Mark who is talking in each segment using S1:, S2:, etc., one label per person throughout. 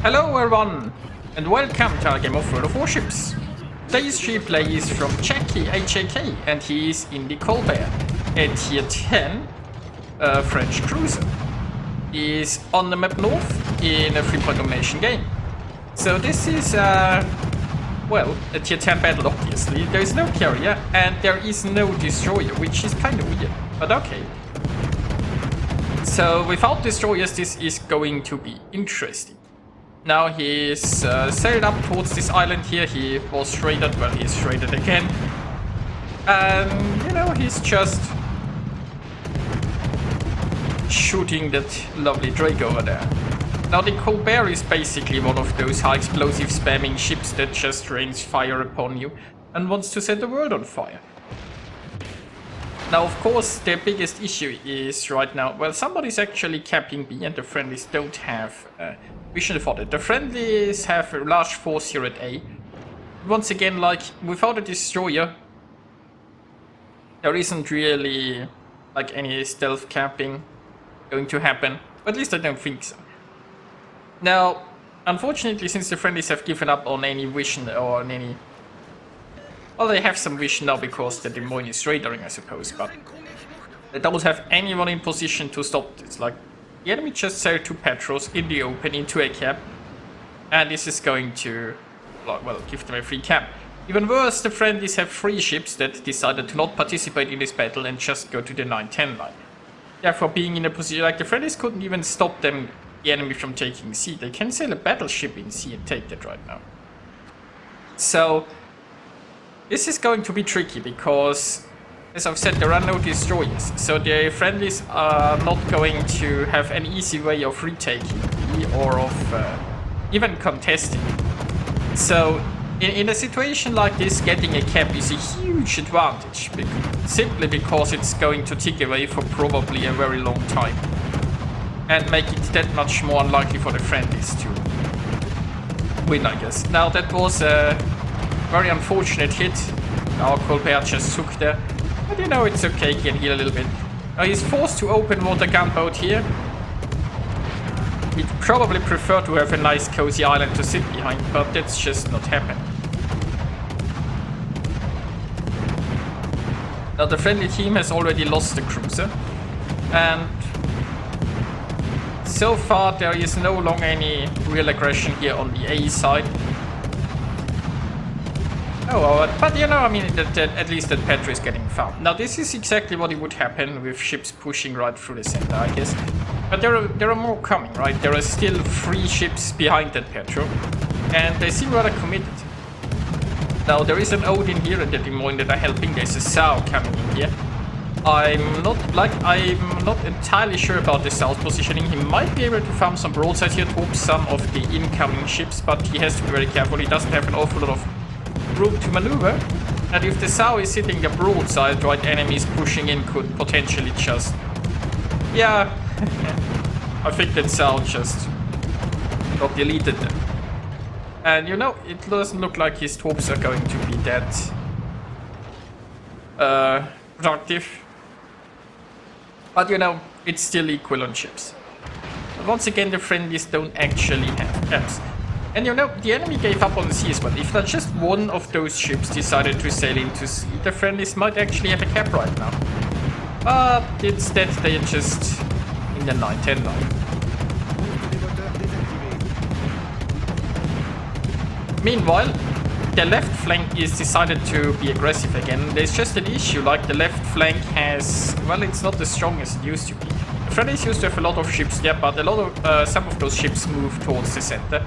S1: Hello everyone, and welcome to our game of World of Warships. Today's replay is from Jackie HAK, and he is in the Colbert, a tier 10 French cruiser. He is on the map north in a free-point domination game. So this is, well, a tier 10 battle obviously. There is no carrier and there is no destroyer, which is kind of weird, but okay. So without destroyers this is going to be interesting. Now he's sailed up towards this island here. He was raided, well he's raided again. And, you know, he's just shooting that lovely Drake over there. Now the Colbert is basically one of those high explosive spamming ships that just rains fire upon you and wants to set the world on fire. Now of course their biggest issue is right now, well, somebody's actually capping B and the friendlies don't have vision for it. The friendlies have a large force here at A. Once again, like, without a destroyer there isn't really like any stealth capping going to happen, at least I don't think so. Now unfortunately, since the friendlies have given up on any vision or on any, well, they have some vision now because the Des Moines is radaring, I suppose, but they don't have anyone in position to stop this. Like, the enemy just sailed 2 patrols in the open into a cap, and this is going to, well, give them a free cap. Even worse, the friendlies have 3 ships that decided to not participate in this battle and just go to the 9-10 line. Therefore, being in a position, like, the friendlies couldn't even stop them, the enemy, from taking C. They can sail a battleship in C and take that right now. So this is going to be tricky because, as I've said, there are no destroyers, so the friendlies are not going to have an easy way of retaking B or of even contesting. So in a situation like this, getting a cap is a huge advantage, simply because it's going to tick away for probably a very long time and make it that much more unlikely for the friendlies to win, I guess. Now that was a very unfortunate hit. Our Colbert just took there. But you know, it's okay, he can heal a little bit. Now he's forced to open water gunboat here. He'd probably prefer to have a nice cozy island to sit behind, but that's just not happening. Now the friendly team has already lost the cruiser, and so far there is no longer any real aggression here on the A side. Oh, but you know, I mean, at least that Petro is getting found. Now this is exactly what it would happen with ships pushing right through the center, I guess. But there are more coming, right? There are still 3 ships behind that Petro, and they seem rather committed. Now there is an Odin here and the Des Moines that are helping. There's a Sao coming in here. I'm not entirely sure about the South positioning. He might be able to farm some broadside here to some of the incoming ships, but he has to be very careful. He doesn't have an awful lot of room to maneuver, and if the Sao is hitting the broadside, right, enemies pushing in could potentially just, yeah, I think that Sao just got deleted then. And you know, it doesn't look like his torps are going to be that productive, but you know, it's still equal on ships. But once again, the friendlies don't actually have caps. And you know, the enemy gave up on C as well. If just one of those ships decided to sail into C, the friendlies might actually have a cap right now. But instead they are just in the 9-10 line. Meanwhile, the left flank is decided to be aggressive again. There's just an issue, like the left flank has, well, it's not as strong as it used to be. The friendlies used to have a lot of ships there, but a lot of some of those ships move towards the center.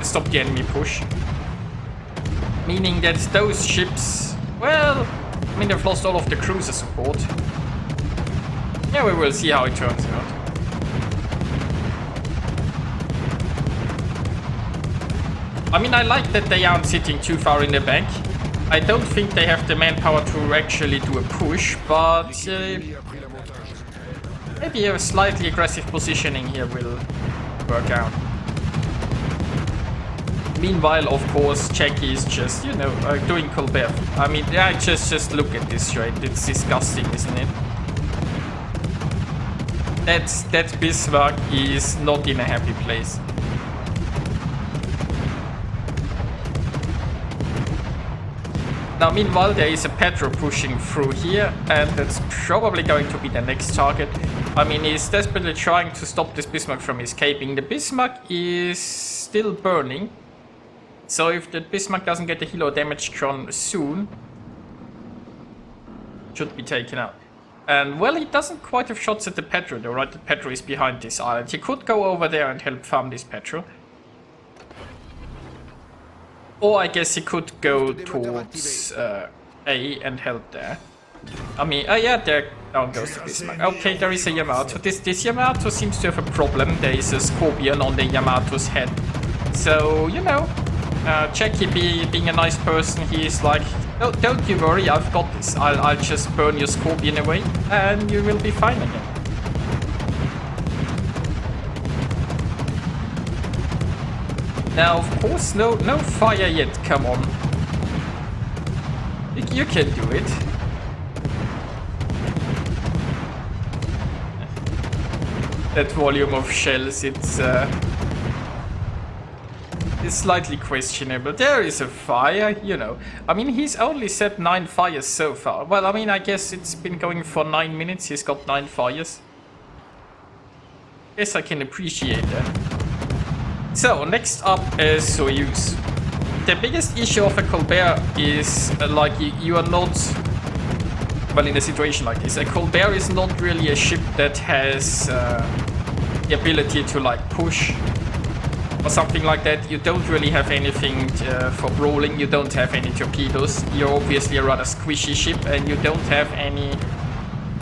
S1: Stop the enemy push, meaning that those ships, well, I mean, they've lost all of the cruiser support. Yeah, we will see how it turns out. I mean, I like that they aren't sitting too far in the back. I don't think they have the manpower to actually do a push, but maybe a slightly aggressive positioning here will work out. Meanwhile, of course, Jackie is just, you know, doing Colbert. I mean, yeah, just look at this, right? It's disgusting, isn't it? That Bismarck is not in a happy place. Now, meanwhile, there is a Petro pushing through here, and that's probably going to be the next target. I mean, he's desperately trying to stop this Bismarck from escaping. The Bismarck is still burning, so if the Bismarck doesn't get a heal or damage cron soon, it should be taken out. And, well, he doesn't quite have shots at the Petro, though, right? The Petro is behind this island. He could go over there and help farm this Petro. Or I guess he could go towards A and help there. I mean, yeah, there down goes the Bismarck. Okay, there is a Yamato. This Yamato seems to have a problem. There is a Scorpion on the Yamato's head. So, you know, Jackie being a nice person, he's like, oh, don't you worry, I've got this. I'll just burn your Scorpion away and you will be fine again. Now, of course, no fire yet, come on. You can do it. That volume of shells, it's slightly questionable. There is a fire, you know. I mean, he's only set 9 fires so far. Well, I mean, I guess it's been going for 9 minutes. He's got 9 fires. Guess I can appreciate that. So, next up is Soyuz. The biggest issue of a Colbert is, like, you are not... Well, in a situation like this, a Colbert is not really a ship that has the ability to, like, push or something like that. You don't really have anything for brawling, you don't have any torpedoes. You're obviously a rather squishy ship, and you don't have any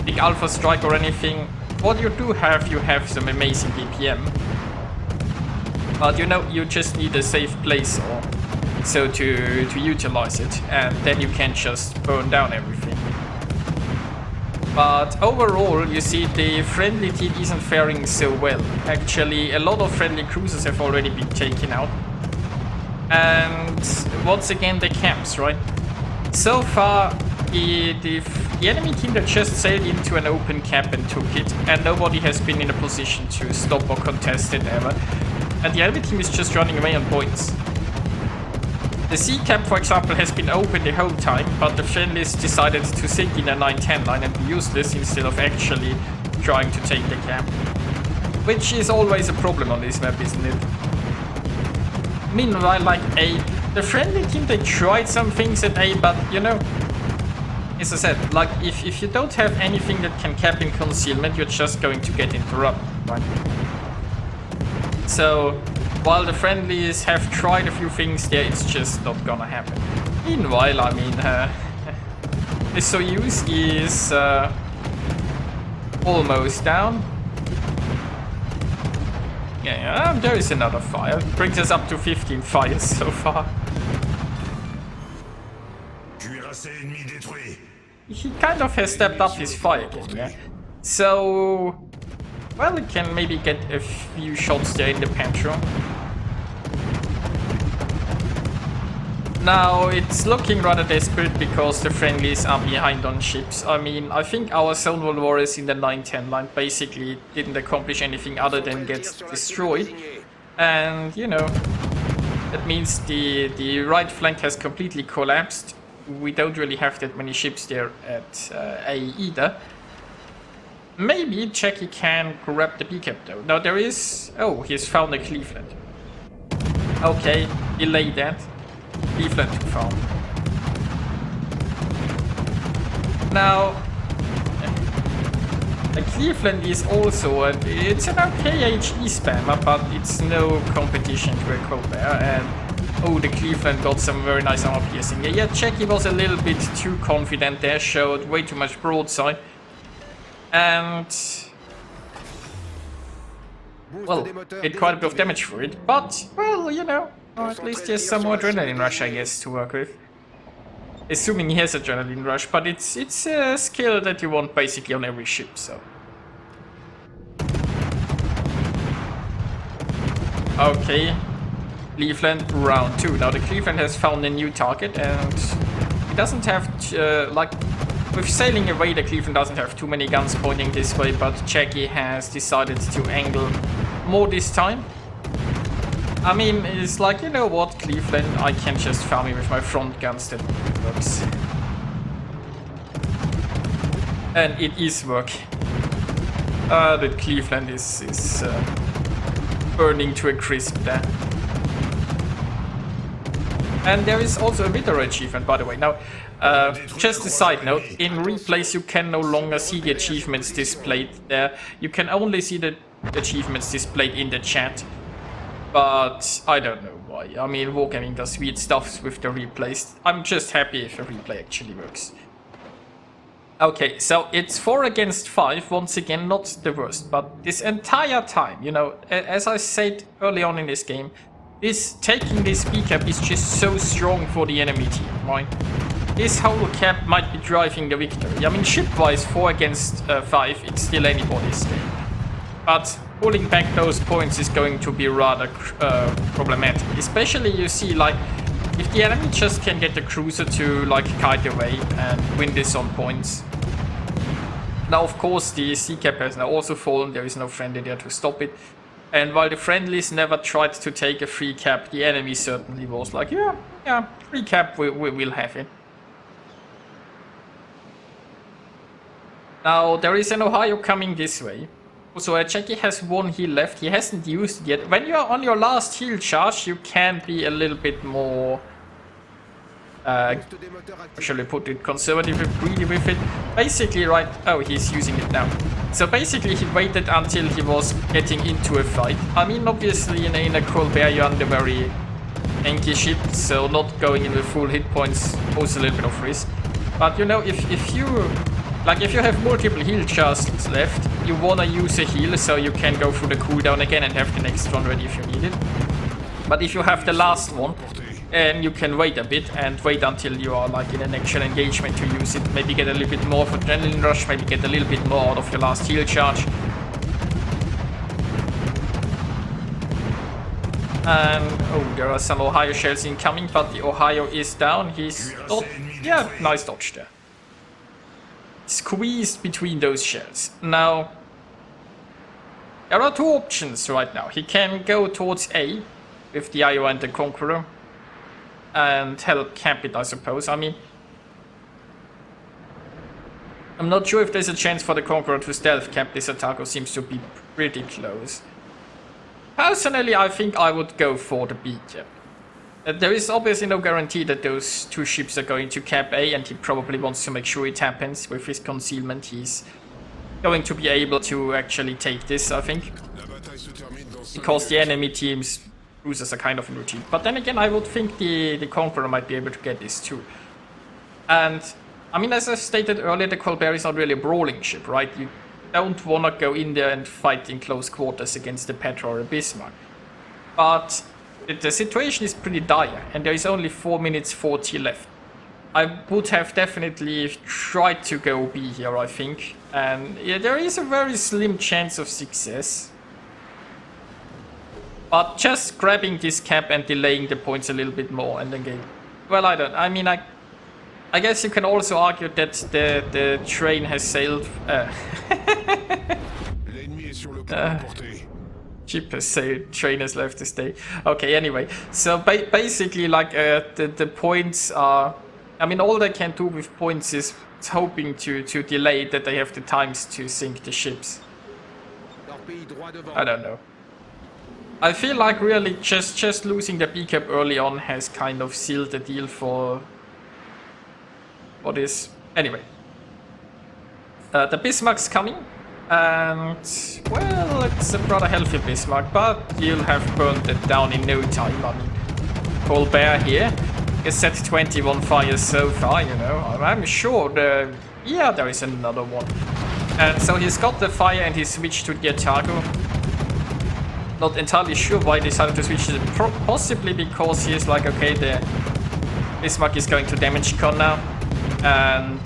S1: big alpha strike or anything. What you do have, you have some amazing BPM. But you know, you just need a safe place or so to utilize it, and then you can just burn down everything. But overall, you see, the friendly team isn't faring so well. Actually, a lot of friendly cruisers have already been taken out. And once again, the camps, right? So far, the enemy team that just sailed into an open cap and took it, and nobody has been in a position to stop or contest it ever. And the enemy team is just running away on points. The sea cap, for example, has been open the whole time, but the friendlies decided to sink in a 9-10 line and be useless instead of actually trying to take the cap. Which is always a problem on this map, isn't it? Meanwhile, like A, the friendly team, they tried some things at A, but you know, as I said, like if you don't have anything that can cap in concealment, you're just going to get interrupted, right? So, while the friendlies have tried a few things there, it's just not gonna happen. Meanwhile, I mean, the Soyuz is almost down. Yeah, there is another fire. Brings us up to 15 fires so far. He kind of has stepped up his fire game, yeah? So... well, it can maybe get a few shots there in the Petro. Now, it's looking rather desperate because the friendlies are behind on ships. I mean, I think our Zone 1 warriors in the 9-10 line basically didn't accomplish anything other than get destroyed. And, you know, that means the right flank has completely collapsed. We don't really have that many ships there at A either. Maybe Jackie can grab the B-cap though. Now there is... oh, he's found a Cleveland. Okay, delay that. Cleveland to farm. Now... a Cleveland is also... it's an okay HE spammer, but it's no competition to a Colbert. And oh, the Cleveland got some very nice armor piercing. Yeah, Jackie was a little bit too confident there, showed way too much broadside. And... well, did quite a bit of damage for it, but, well, you know, at least there's some more adrenaline rush, I guess, to work with. Assuming he has adrenaline rush, but it's a skill that you want basically on every ship, so... okay, Cleveland round 2. Now the Cleveland has found a new target, and it doesn't have to, like... with sailing away, the Cleveland doesn't have too many guns pointing this way, but Jackie has decided to angle more this time. I mean, it's like, you know what, Cleveland, I can just farm it with my front guns, that works. And it is working. The Cleveland is burning to a crisp there. And there is also a Wither achievement, by the way. Now, just a side note, in replays you can no longer see the achievements displayed there. You can only see the achievements displayed in the chat. But I don't know why. I mean, Wargaming does weird stuff with the replays. I'm just happy if a replay actually works. Okay, so it's 4 against 5, once again, not the worst. But this entire time, you know, as I said early on in this game, taking this B cap is just so strong for the enemy team, right? This whole cap might be driving the victory. I mean, ship-wise, 4 against 5, it's still anybody's game. But pulling back those points is going to be rather problematic. Especially, you see, like, if the enemy just can get the cruiser to, like, kite away and win this on points. Now, of course, the C cap has now also fallen. There is no friendly there to stop it. And while the friendlies never tried to take a free cap, the enemy certainly was like, yeah, free cap, we'll have it. Now, there is an Ohio coming this way. So Jackie has 1 heal left. He hasn't used it yet. When you're on your last heal charge, you can be a little bit more... shall I put it? Conservative and greedy with it. Basically, right... Oh, he's using it now. So basically, he waited until he was getting into a fight. I mean, obviously, in a Colbert, you're under very tanky ship, so not going in with full hit points poses a little bit of risk. But, you know, if you... Like, if you have multiple heal charges left, you wanna use a heal so you can go through the cooldown again and have the next one ready if you need it. But if you have the last one, and you can wait a bit and wait until you are like in an actual engagement to use it, maybe get a little bit more of adrenaline rush, maybe get a little bit more out of your last heal charge. And, oh, there are some Ohio shells incoming, but the Ohio is down. He's not... Yeah, nice dodge there. Squeezed between those shells. Now, there are 2 options right now. He can go towards A with the Iowa and the Conqueror and help camp it, I suppose. I mean, I'm not sure if there's a chance for the Conqueror to stealth camp. This attack seems to be pretty close. Personally, I think I would go for the B cap. There is obviously no guarantee that those 2 ships are going to cap A, and he probably wants to make sure it happens. With his concealment, he's going to be able to actually take this, I think. Because the enemy team's cruisers are kind of in routine. But then again, I would think the Conqueror might be able to get this too. And, I mean, as I stated earlier, the Colbert is not really a brawling ship, right? You don't want to go in there and fight in close quarters against the Petra or a Bismarck. But... the situation is pretty dire, and there is only 4 minutes 40 left. I would have definitely tried to go B here, I think. And yeah, there is a very slim chance of success. But just grabbing this cap and delaying the points a little bit more and then get... Well, I mean, I guess you can also argue that the train has sailed... Ship has sailed, train has left to stay. Okay, anyway. So basically, like, the points are... I mean, all they can do with points is hoping to delay that they have the times to sink the ships. I don't know. I feel like really just losing the B cap early on has kind of sealed the deal for this. Anyway. The Bismarck's coming. And, well, it's a rather healthy Bismarck, but you'll have burned it down in no time. I mean, Colbert here is set 21 fires so far, you know. I'm sure yeah, there is another one. And so he's got the fire and he switched to the Atago. Not entirely sure why he decided to switch it. Possibly because he is like, okay, the Bismarck is going to damage con now. And...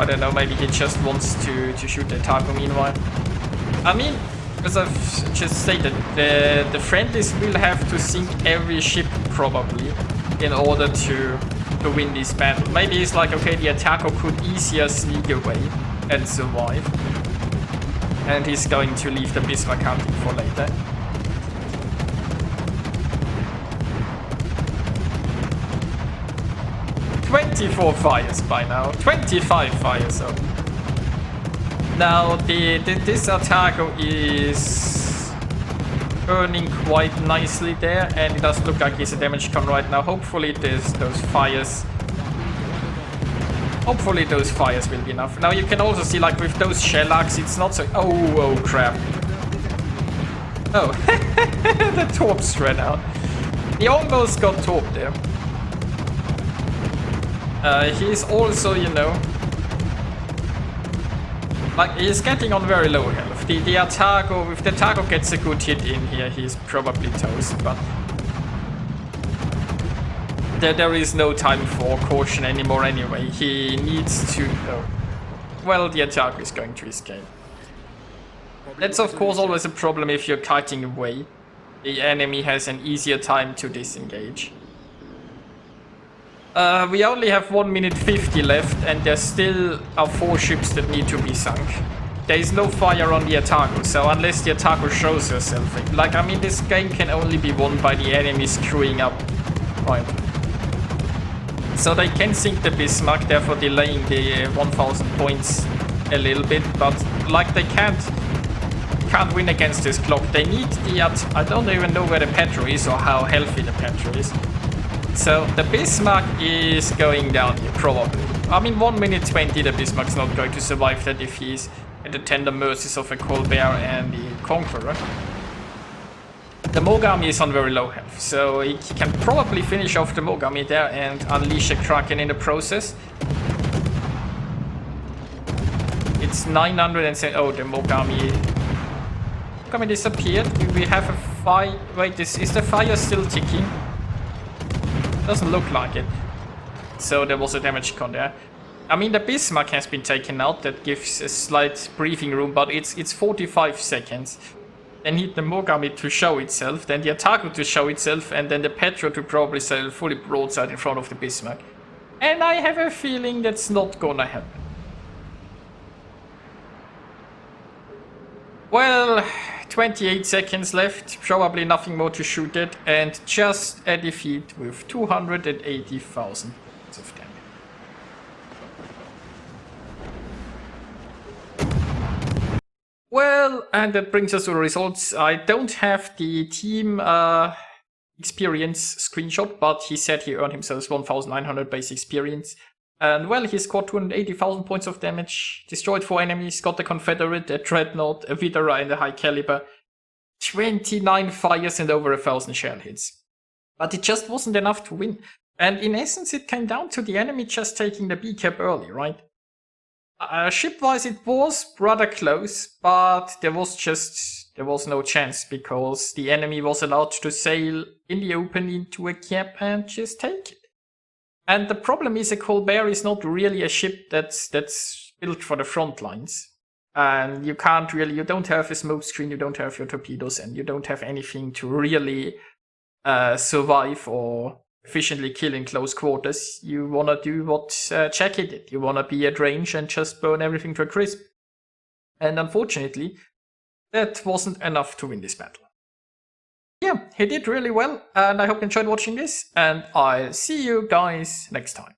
S1: I don't know, maybe he just wants to shoot the Atago meanwhile. I mean, as I've just stated, the friendlies will have to sink every ship probably in order to win this battle. Maybe it's like, okay, the Atago could easier sneak away and survive. And he's going to leave the Bismarck hunting for later. "24 fires by now. 25 fires, so. Now, this Artago is earning quite nicely there, and it does look like he's a damage con right now. Hopefully those fires will be enough. Now you can also see, like, with those shell arcs, it's not so... Oh crap. Oh, the torps ran out. He almost got torped there. He's also, you know... Like, he's getting on very low health. The Artago, if the Artago gets a good hit in here, he's probably toast, but... There is no time for caution anymore anyway. He needs to... Well, the Artago is going to escape. That's of course always a problem if you're kiting away. The enemy has an easier time to disengage. We only have 1 minute 50 left, and there still are 4 ships that need to be sunk. There is no fire on the Artago, so unless the Artago shows herself... Like, I mean, this game can only be won by the enemy screwing up. Right. So they can sink the Bismarck, therefore delaying the 1000 points a little bit, but like they can't win against this clock. They need the... I don't even know where the Petro is or how healthy the Petro is. So the Bismarck is going down here, probably. I mean, 1 minute 20, the Bismarck's not going to survive that if he's at the tender mercies of a Colbert and the Conqueror. The Mogami is on very low health, so he can probably finish off the Mogami there and unleash a Kraken in the process. It's 907. Oh, the Mogami disappeared. We have a fire. Wait, is the fire still ticking? Doesn't look like it. So there was a damage con there. I mean, the Bismarck has been taken out. That gives a slight breathing room, but it's 45 seconds. Then need the Mogami to show itself, then the Artago to show itself, and then the Petro to probably sail fully broadside in front of the Bismarck. And I have a feeling that's not gonna happen. Well, 28 seconds left, probably nothing more to shoot at, and just a defeat with 280,000 of damage. Well, and that brings us to the results. I don't have the team experience screenshot, but he said he earned himself 1,900 base experience. And well, he scored 280,000 points of damage, destroyed 4 enemies, got the Confederate, a Dreadnought, a Vidara and a High Caliber, 29 fires and over 1,000 shell hits. But it just wasn't enough to win. And in essence, it came down to the enemy just taking the B cap early, right? Ship-wise, it was rather close, but there was no chance because the enemy was allowed to sail in the open into a cap and just take it. And the problem is, a Colbert is not really a ship that's built for the front lines. And you don't have a smoke screen, you don't have your torpedoes, and you don't have anything to really survive or efficiently kill in close quarters. You wanna do what Jackie did. You wanna be at range and just burn everything to a crisp. And unfortunately, that wasn't enough to win this battle. Yeah, he did really well, and I hope you enjoyed watching this, and I'll see you guys next time.